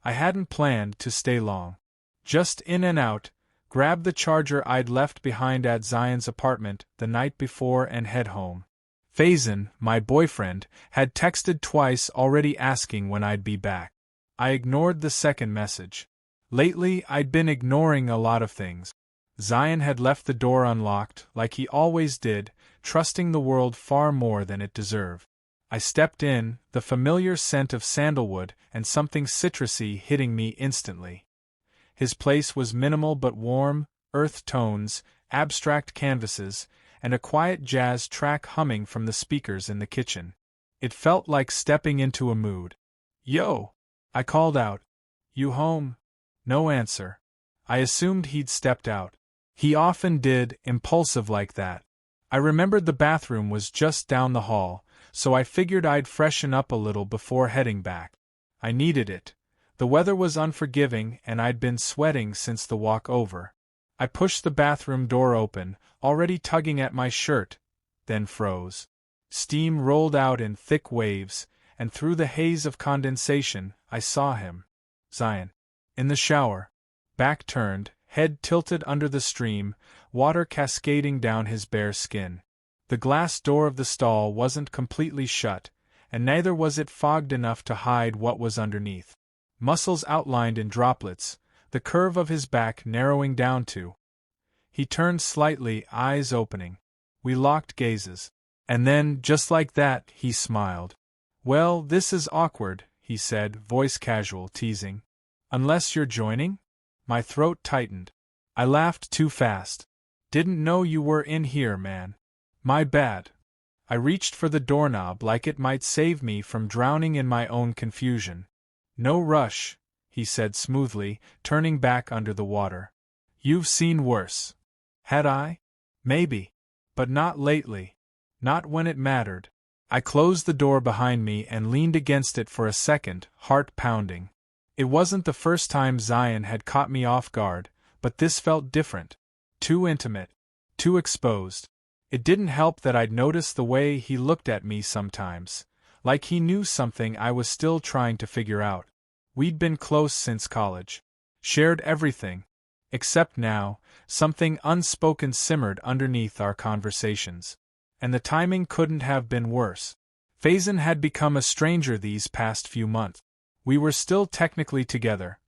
I hadn't planned to stay long. Just in and out, grab the charger I'd left behind at Zayan's apartment the night before and head home. Faizan, my boyfriend, had texted twice already asking when I'd be back. I ignored the second message. Lately, I'd been ignoring a lot of things. Zayan had left the door unlocked, like he always did, trusting the world far more than it deserved. I stepped in, the familiar scent of sandalwood and something citrusy hitting me instantly. His place was minimal but warm, earth tones, abstract canvases, and a quiet jazz track humming from the speakers in the kitchen. It felt like stepping into a mood. "Yo!" I called out. "You home?" No answer. I assumed he'd stepped out. He often did, impulsive like that. I remembered the bathroom was just down the hall, so I figured I'd freshen up a little before heading back. I needed it. The weather was unforgiving and I'd been sweating since the walk over. I pushed the bathroom door open, already tugging at my shirt, then froze. Steam rolled out in thick waves, and through the haze of condensation, I saw him. Zayan. In the shower. Back turned, head tilted under the stream, water cascading down his bare skin. The glass door of the stall wasn't completely shut, and neither was it fogged enough to hide what was underneath. Muscles outlined in droplets, the curve of his back narrowing down to. He turned slightly, eyes opening. We locked gazes. And then, just like that, he smiled. "Well, this is awkward," he said, voice casual, teasing. "Unless you're joining?" My throat tightened. I laughed too fast. "Didn't know you were in here, man. My bad." I reached for the doorknob like it might save me from drowning in my own confusion. "No rush," he said smoothly, turning back under the water. "You've seen worse." Had I? Maybe. But not lately. Not when it mattered. I closed the door behind me and leaned against it for a second, heart pounding. It wasn't the first time Zayan had caught me off guard, but this felt different. Too intimate. Too exposed. It didn't help that I'd noticed the way he looked at me sometimes, like he knew something I was still trying to figure out. We'd been close since college. Shared everything. Except now, something unspoken simmered underneath our conversations. And the timing couldn't have been worse. Faizan had become a stranger these past few months. We were still technically together.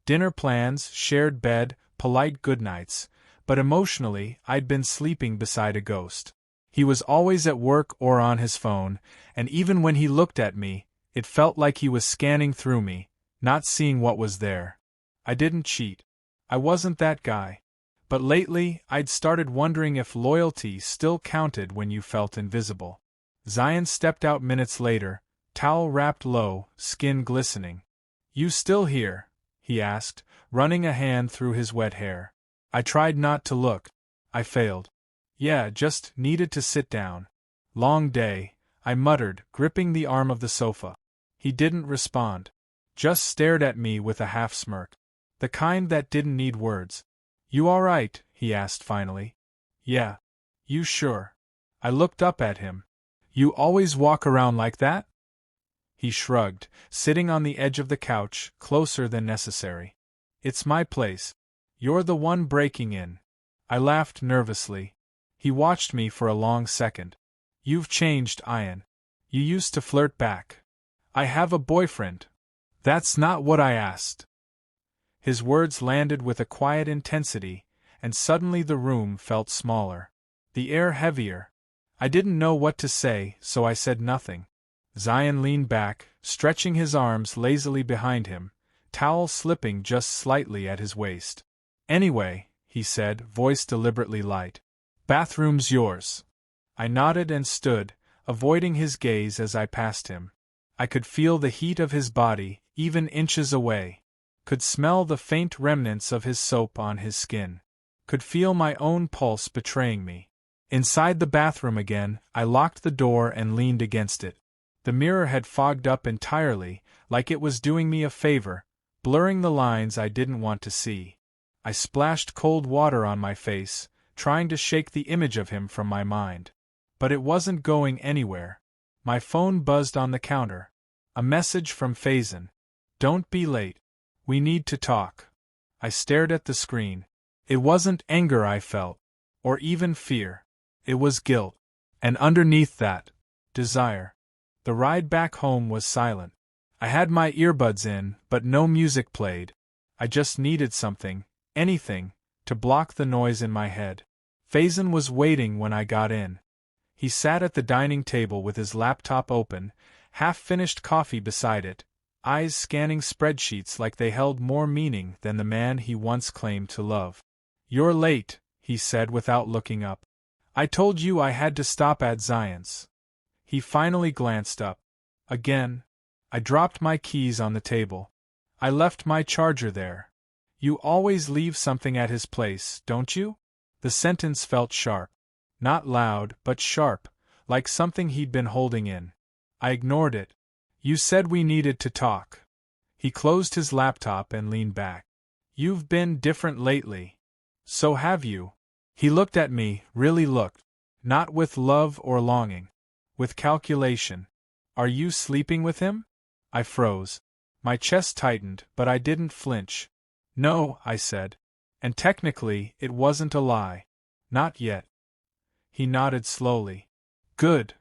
Dinner plans, shared bed, polite goodnights, but emotionally, I'd been sleeping beside a ghost. He was always at work or on his phone, and even when he looked at me, it felt like he was scanning through me, not seeing what was there. I didn't cheat. I wasn't that guy. But lately, I'd started wondering if loyalty still counted when you felt invisible. Zayan stepped out minutes later, towel wrapped low, skin glistening. "You still here?" he asked, running a hand through his wet hair. I tried not to look. I failed. "Yeah, just needed to sit down." "Long day," I muttered, gripping the arm of the sofa. He didn't respond. Just stared at me with a half smirk. The kind that didn't need words. "You all right?" he asked finally. "Yeah." "You sure?" I looked up at him. "You always walk around like that?" He shrugged, sitting on the edge of the couch, closer than necessary. "It's my place. You're the one breaking in." I laughed nervously. He watched me for a long second. "You've changed, Ayan. You used to flirt back." "I have a boyfriend." "That's not what I asked." His words landed with a quiet intensity, and suddenly the room felt smaller. The air heavier. I didn't know what to say, so I said nothing. Zayan leaned back, stretching his arms lazily behind him, towel slipping just slightly at his waist. "Anyway," he said, voice deliberately light. "Bathroom's yours." I nodded and stood, avoiding his gaze as I passed him. I could feel the heat of his body, even inches away. Could smell the faint remnants of his soap on his skin. Could feel my own pulse betraying me. Inside the bathroom again, I locked the door and leaned against it. The mirror had fogged up entirely, like it was doing me a favor, blurring the lines I didn't want to see. I splashed cold water on my face, trying to shake the image of him from my mind. But it wasn't going anywhere. My phone buzzed on the counter. A message from Faizan. "Don't be late." We need to talk. I stared at the screen. It wasn't anger I felt, or even fear. It was guilt. And underneath that, desire. The ride back home was silent. I had my earbuds in, but no music played. I just needed something, anything, to block the noise in my head. Faizan was waiting when I got in. He sat at the dining table with his laptop open, half-finished coffee beside it, eyes scanning spreadsheets like they held more meaning than the man he once claimed to love. "You're late," he said without looking up. "I told you I had to stop at Zayan's." He finally glanced up. Again. I dropped my keys on the table. "I left my charger there." "You always leave something at his place, don't you?" The sentence felt sharp. Not loud, but sharp, like something he'd been holding in. I ignored it. "You said we needed to talk." He closed his laptop and leaned back. "You've been different lately." "So have you." He looked at me, really looked. Not with love or longing. With calculation. "Are you sleeping with him?" I froze. My chest tightened, but I didn't flinch. "No," I said. And technically, it wasn't a lie. Not yet. He nodded slowly. "Good."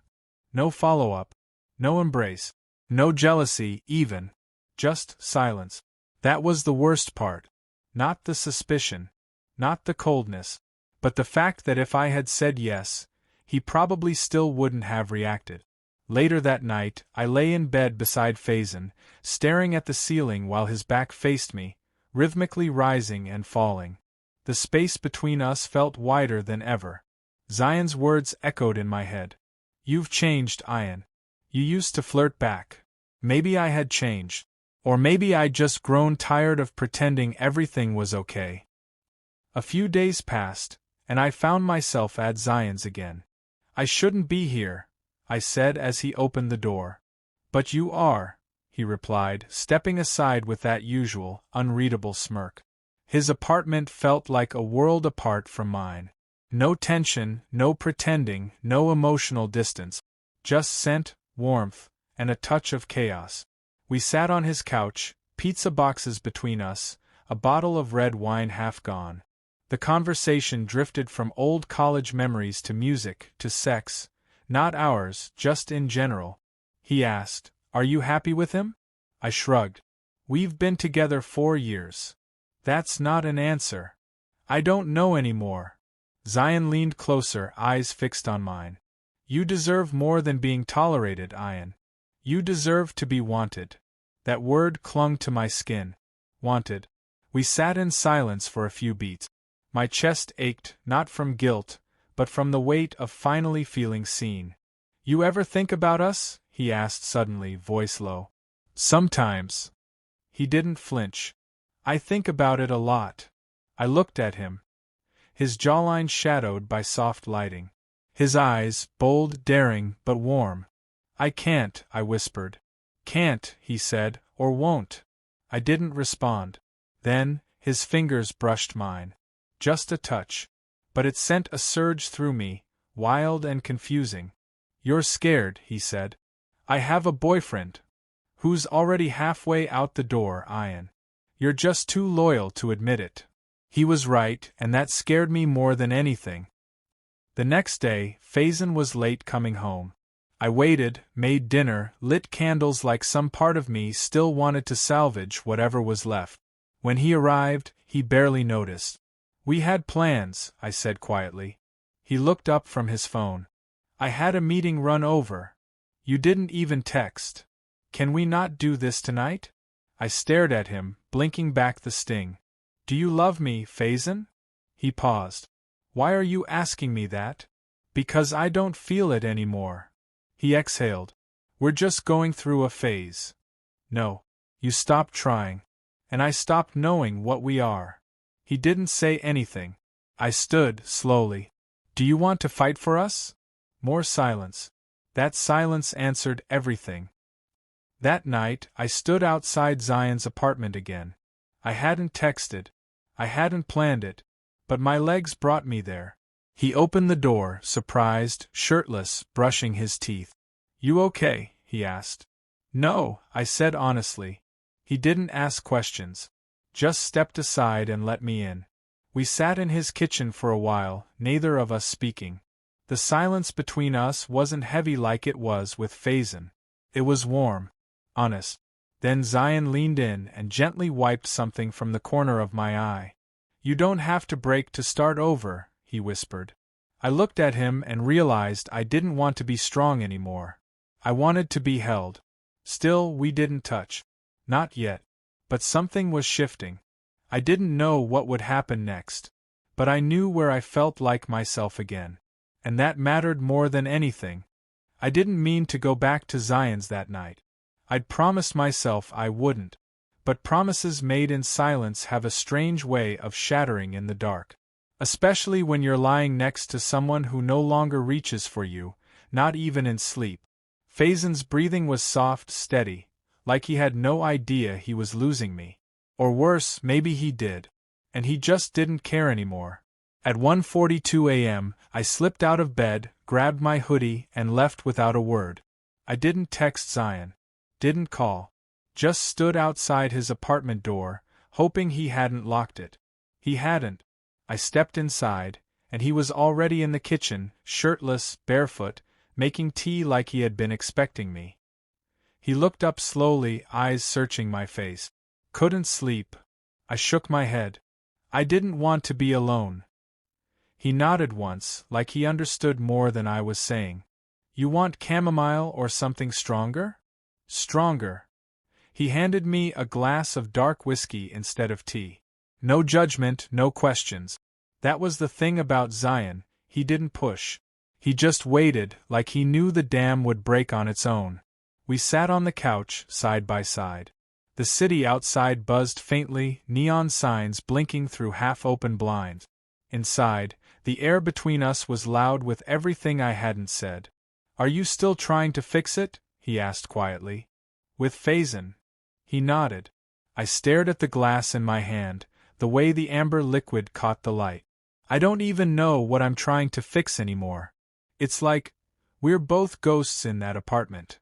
No follow-up. No embrace. No jealousy, even. Just silence. That was the worst part. Not the suspicion. Not the coldness. But the fact that if I had said yes, he probably still wouldn't have reacted. Later that night, I lay in bed beside Faizan, staring at the ceiling while his back faced me, rhythmically rising and falling. The space between us felt wider than ever. Zayan's words echoed in my head. "You've changed, Ayan. You used to flirt back." Maybe I had changed. Or maybe I'd just grown tired of pretending everything was okay. A few days passed, and I found myself at Zayan's again. "I shouldn't be here," I said as he opened the door. "But you are," he replied, stepping aside with that usual, unreadable smirk. His apartment felt like a world apart from mine. No tension, no pretending, no emotional distance. Just scent, warmth, and a touch of chaos. We sat on his couch, pizza boxes between us, a bottle of red wine half gone. The conversation drifted from old college memories to music, to sex. Not ours, just in general. He asked, "Are you happy with him?" I shrugged. "We've been together 4 years. That's not an answer. I don't know anymore." Zayan leaned closer, eyes fixed on mine. "You deserve more than being tolerated, Ayan. You deserve to be wanted." That word clung to my skin. Wanted. We sat in silence for a few beats. My chest ached, not from guilt, but from the weight of finally feeling seen. "You ever think about us?" he asked suddenly, voice low. "Sometimes." He didn't flinch. "I think about it a lot." I looked at him. His jawline shadowed by soft lighting. His eyes, bold, daring, but warm. "I can't," I whispered. "Can't," he said, "or won't." I didn't respond. Then, his fingers brushed mine. Just a touch. But it sent a surge through me, wild and confusing. "You're scared," he said. "I have a boyfriend." "Who's already halfway out the door, Ayan. You're just too loyal to admit it." He was right, and that scared me more than anything. The next day, Faizan was late coming home. I waited, made dinner, lit candles like some part of me still wanted to salvage whatever was left. When he arrived, he barely noticed. "We had plans," I said quietly. He looked up from his phone. "I had a meeting run over. You didn't even text. Can we not do this tonight?" I stared at him, blinking back the sting. "Do you love me, Faizan?" He paused. "Why are you asking me that?" "Because I don't feel it anymore." He exhaled. "We're just going through a phase." "No. You stopped trying. And I stopped knowing what we are." He didn't say anything. I stood, slowly. "Do you want to fight for us?" More silence. That silence answered everything. That night, I stood outside Zayan's apartment again. I hadn't texted. I hadn't planned it. But my legs brought me there. He opened the door, surprised, shirtless, brushing his teeth. "You okay?" he asked. "No," I said honestly. He didn't ask questions. just stepped aside and let me in. We sat in his kitchen for a while, neither of us speaking. The silence between us wasn't heavy like it was with Faizan. It was warm, honest. Then Zayan leaned in and gently wiped something from the corner of my eye. "You don't have to break to start over," he whispered. I looked at him and realized I didn't want to be strong anymore. I wanted to be held. Still, we didn't touch. Not yet. But something was shifting. I didn't know what would happen next. But I knew where I felt like myself again. And that mattered more than anything. I didn't mean to go back to Zayan's that night. I'd promised myself I wouldn't. But promises made in silence have a strange way of shattering in the dark. Especially when you're lying next to someone who no longer reaches for you, not even in sleep. Faizan's breathing was soft, steady, like he had no idea he was losing me. Or worse, maybe he did. And he just didn't care anymore. At 1:42 a.m., I slipped out of bed, grabbed my hoodie, and left without a word. I didn't text Zayan. Didn't call. Just stood outside his apartment door, hoping he hadn't locked it. He hadn't. I stepped inside, and he was already in the kitchen, shirtless, barefoot, making tea like he had been expecting me. He looked up slowly, eyes searching my face. "Couldn't sleep." I shook my head. I didn't want to be alone. He nodded once, like he understood more than I was saying. "You want chamomile or something stronger?" "Stronger." He handed me a glass of dark whiskey instead of tea. No judgment, no questions. That was the thing about Zayan, he didn't push. He just waited, like he knew the dam would break on its own. We sat on the couch, side by side. The city outside buzzed faintly, neon signs blinking through half-open blinds. Inside, the air between us was loud with everything I hadn't said. "Are you still trying to fix it?" he asked quietly. "With Faizan?" He nodded. I stared at the glass in my hand, the way the amber liquid caught the light. "I don't even know what I'm trying to fix anymore. It's like, we're both ghosts in that apartment."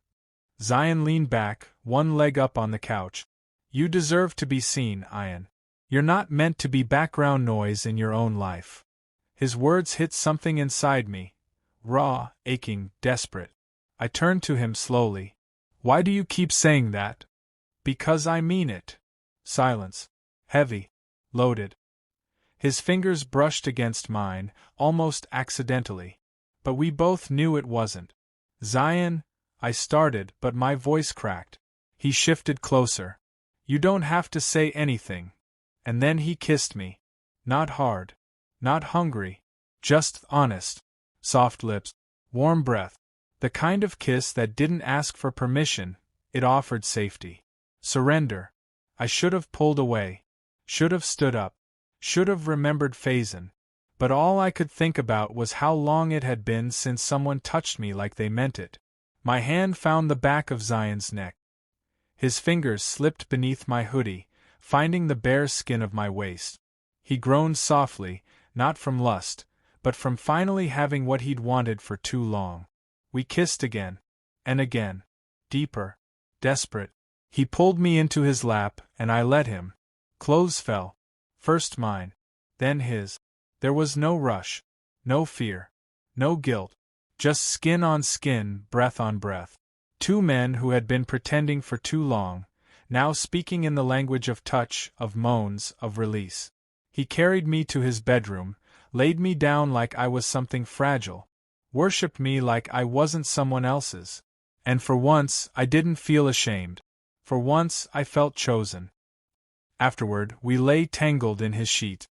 Zayan leaned back, one leg up on the couch. "You deserve to be seen, Ayan. You're not meant to be background noise in your own life." His words hit something inside me. Raw, aching, desperate. I turned to him slowly. "Why do you keep saying that?" "Because I mean it." Silence. Heavy. Loaded. His fingers brushed against mine, almost accidentally. But we both knew it wasn't. "Zayan," I started, but my voice cracked. He shifted closer. "You don't have to say anything." And then he kissed me. Not hard. Not hungry. Just honest. Soft lips. Warm breath. The kind of kiss that didn't ask for permission, it offered safety. Surrender. I should have pulled away. Should have stood up. Should have remembered Faizan. But all I could think about was how long it had been since someone touched me like they meant it. My hand found the back of Zayan's neck. His fingers slipped beneath my hoodie, finding the bare skin of my waist. He groaned softly, not from lust, but from finally having what he'd wanted for too long. We kissed again. And again. Deeper. Desperate. He pulled me into his lap, and I let him. Clothes fell. First mine. Then his. There was no rush. No fear. No guilt. Just skin on skin, breath on breath. Two men who had been pretending for too long, now speaking in the language of touch, of moans, of release. He carried me to his bedroom, laid me down like I was something fragile, worshipped me like I wasn't someone else's. And for once, I didn't feel ashamed. For once, I felt chosen. Afterward, we lay tangled in his sheet.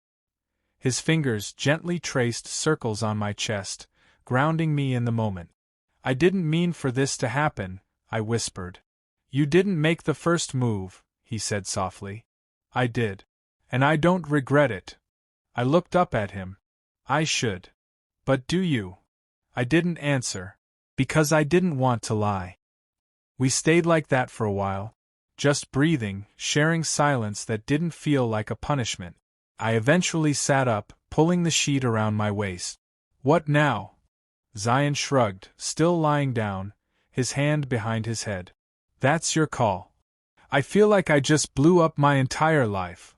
His fingers gently traced circles on my chest, grounding me in the moment. "I didn't mean for this to happen," I whispered. "You didn't make the first move," he said softly. "I did. And I don't regret it." I looked up at him. "I should. But do you?" I didn't answer. Because I didn't want to lie. We stayed like that for a while. Just breathing, sharing silence that didn't feel like a punishment. I eventually sat up, pulling the sheet around my waist. "What now?" Zayan shrugged, still lying down, his hand behind his head. "That's your call. I feel like I just blew up my entire life.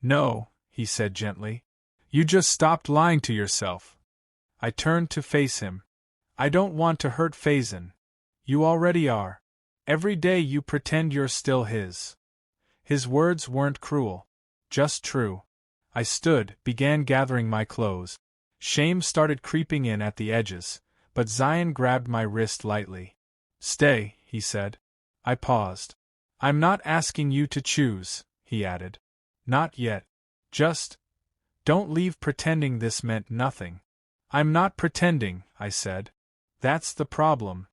No, he said gently. You just stopped lying to yourself. I turned to face him. I don't want to hurt Faizan. You already are. Every day you pretend you're still his. His words weren't cruel. Just true. I stood, began gathering my clothes. Shame started creeping in at the edges, but Zayan grabbed my wrist lightly. Stay, he said. I paused. I'm not asking you to choose, he added. Not yet. Just don't leave pretending this meant nothing. I'm not pretending, I said. That's the problem.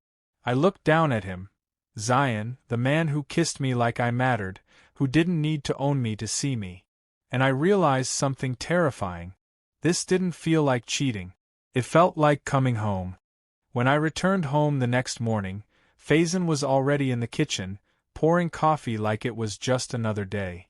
I looked down at him. Zayan, the man who kissed me like I mattered, who didn't need to own me to see me. And I realized something terrifying. This didn't feel like cheating. It felt like coming home. When I returned home the next morning, Faizan was already in the kitchen, pouring coffee like it was just another day.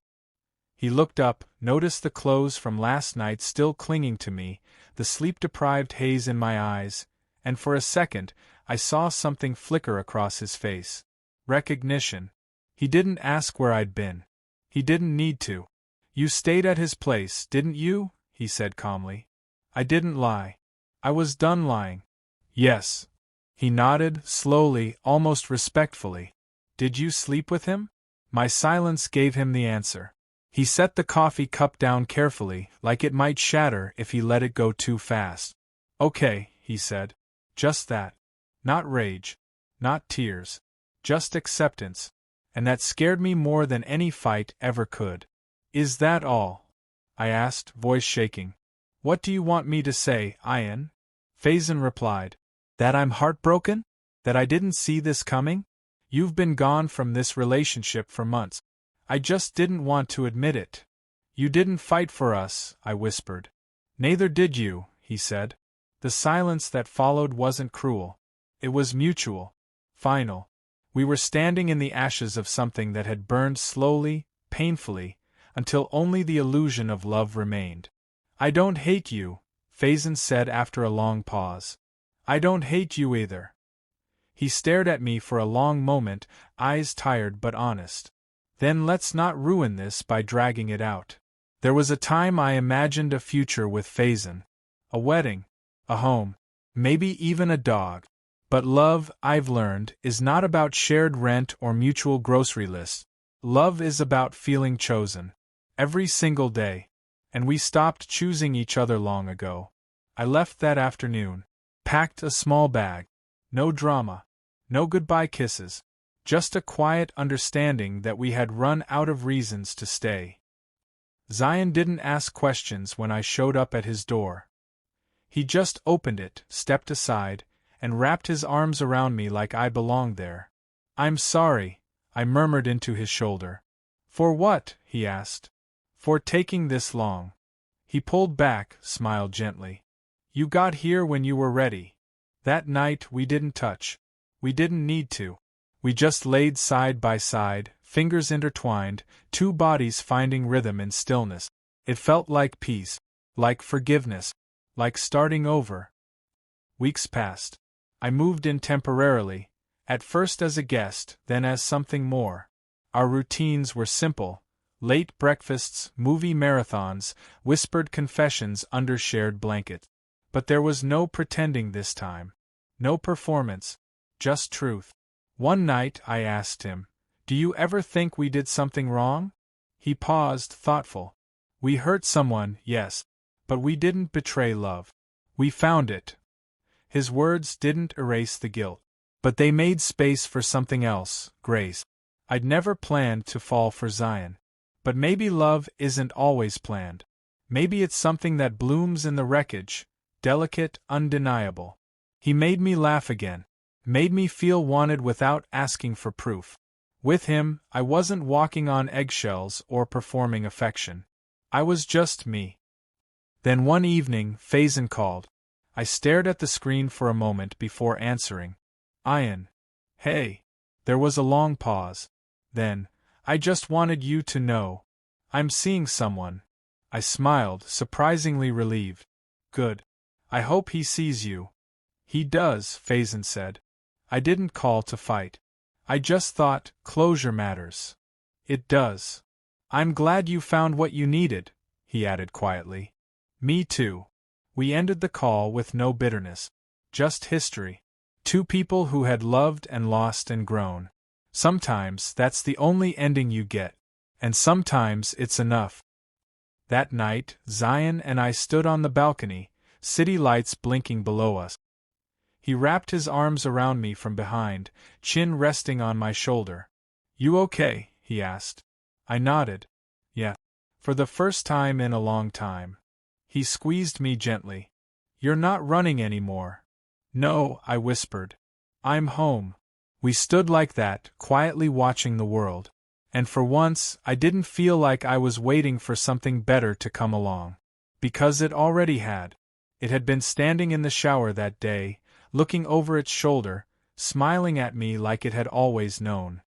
He looked up, noticed the clothes from last night still clinging to me, the sleep-deprived haze in my eyes, and for a second, I saw something flicker across his face. Recognition. He didn't ask where I'd been. He didn't need to. You stayed at his place, didn't you? He said calmly. I didn't lie. I was done lying. Yes. He nodded, slowly, almost respectfully. Did you sleep with him? My silence gave him the answer. He set the coffee cup down carefully, like it might shatter if he let it go too fast. Okay, he said. Just that. Not rage. Not tears. Just acceptance. And that scared me more than any fight ever could. Is that all? I asked, voice shaking. What do you want me to say, Ayan? Faizan replied. That I'm heartbroken? That I didn't see this coming? You've been gone from this relationship for months. I just didn't want to admit it. You didn't fight for us, I whispered. Neither did you, he said. The silence that followed wasn't cruel. It was mutual. Final. We were standing in the ashes of something that had burned slowly, painfully, until only the illusion of love remained. I don't hate you, Faizan said after a long pause. I don't hate you either. He stared at me for a long moment, eyes tired but honest. Then let's not ruin this by dragging it out. There was a time I imagined a future with Faizan. A wedding. A home. Maybe even a dog. But love, I've learned, is not about shared rent or mutual grocery lists. Love is about feeling chosen. Every single day. And we stopped choosing each other long ago. I left that afternoon. Packed a small bag. No drama. No goodbye kisses. Just a quiet understanding that we had run out of reasons to stay. Zayan didn't ask questions when I showed up at his door. He just opened it, stepped aside, and wrapped his arms around me like I belonged there. I'm sorry, I murmured into his shoulder. For what? He asked. For taking this long. He pulled back, smiled gently. You got here when you were ready. That night we didn't touch. We didn't need to. We just laid side by side, fingers intertwined, two bodies finding rhythm in stillness. It felt like peace, like forgiveness, like starting over. Weeks passed. I moved in temporarily, at first as a guest, then as something more. Our routines were simple. Late breakfasts, movie marathons, whispered confessions under shared blankets. But there was no pretending this time. No performance. Just truth. One night I asked him, "Do you ever think we did something wrong?" He paused, thoughtful. We hurt someone, yes. But we didn't betray love. We found it. His words didn't erase the guilt. But they made space for something else, grace. I'd never planned to fall for Zayan. But maybe love isn't always planned. Maybe it's something that blooms in the wreckage, delicate, undeniable. He made me laugh again. Made me feel wanted without asking for proof. With him, I wasn't walking on eggshells or performing affection. I was just me. Then one evening, Faizan called. I stared at the screen for a moment before answering. Ayan. Hey. There was a long pause. Then, I just wanted you to know. I'm seeing someone. I smiled, surprisingly relieved. Good. I hope he sees you. He does, Faizan said. I didn't call to fight. I just thought, closure matters. It does. I'm glad you found what you needed, he added quietly. Me too. We ended the call with no bitterness. Just history. Two people who had loved and lost and grown. Sometimes that's the only ending you get. And sometimes it's enough. That night, Zayan and I stood on the balcony, city lights blinking below us. He wrapped his arms around me from behind, chin resting on my shoulder. You okay? He asked. I nodded. Yeah. For the first time in a long time. He squeezed me gently. You're not running anymore. No, I whispered. I'm home. We stood like that, quietly watching the world. And for once, I didn't feel like I was waiting for something better to come along. Because it already had. It had been standing in the shower that day, looking over its shoulder, smiling at me like it had always known.